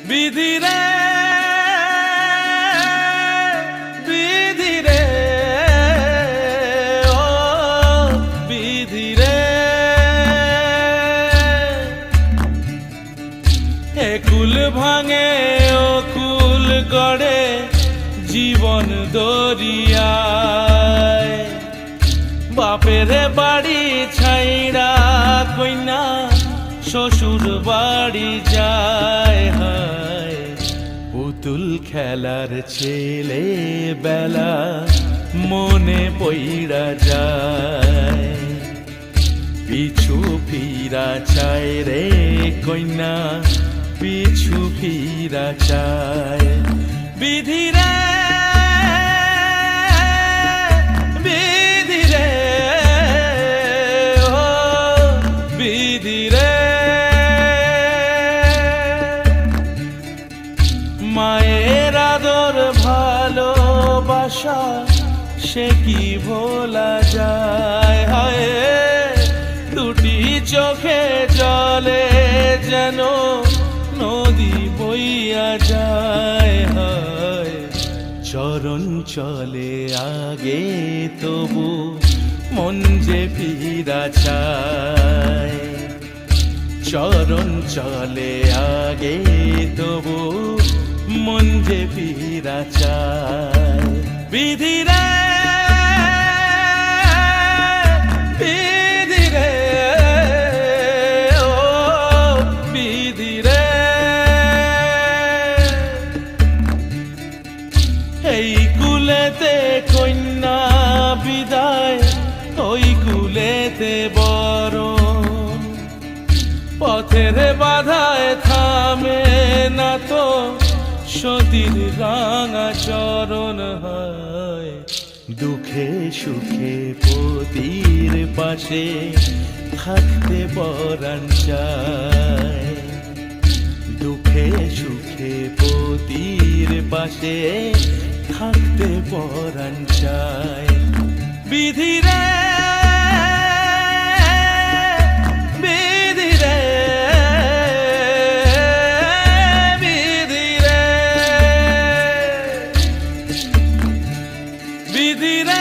বিধিরে বিধিরে ও বিধিরে একুল ভাঙে ও কুল গড়ে জীবন দরিয়ায় বাপের বাড়ি ছাইড়া কইনা শ্বশুর বাড়ি যায় হায় পুতুল খেলার ছেলে বেলা মনে পইড়া যায় পিছু ফিরা চায় রে কইনা পিছু ফিরা চায় বিধিরে বিধিরে ও বিধিরে মায়ের আদর ভালোবাসা সে কি ভোলা যায় হায় দুটি চোখে জলে যেন নদী বইয়া যায় হায় চরণ চলে আগে তবু মন যে ফিরা চায় চরণ চলে আগে তবু মন যে ফিরা চায় বিধিরে বিধিরে ও বিধিরে এই কুলেতে কন্যা বিদায় ওই কুলেতে বরণ পথের বাধায় থামে না তো সতীর রাঙা চরণ হয় দুঃখে সুখে পতির পাশে থাকতে পরাণ চায় দুঃখে সুখে পতির পাশে থাকতে পরাণ চায় বিধিরে বিধিরে বিধিরে বিধিরে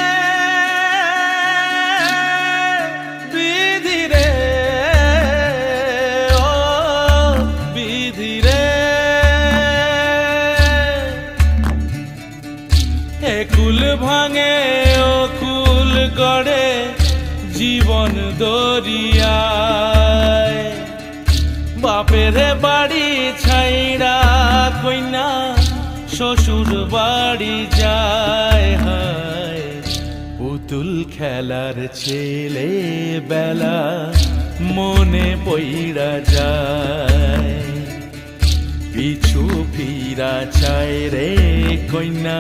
বিধিরে ও বিধিরে একুল ভাঙে ও কুল গড়ে জীবন দরিয়ায় বাপের বাড়ি ছাইড়া কইনা শ্বশুর বাড়ি যায় হায় পুতুল খেলার ছেলে বেলা মনে পইড়া যায় পিছু ফিরা চায় রে কইনা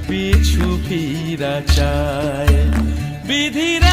পিছু ফিরা চায় বিধিরে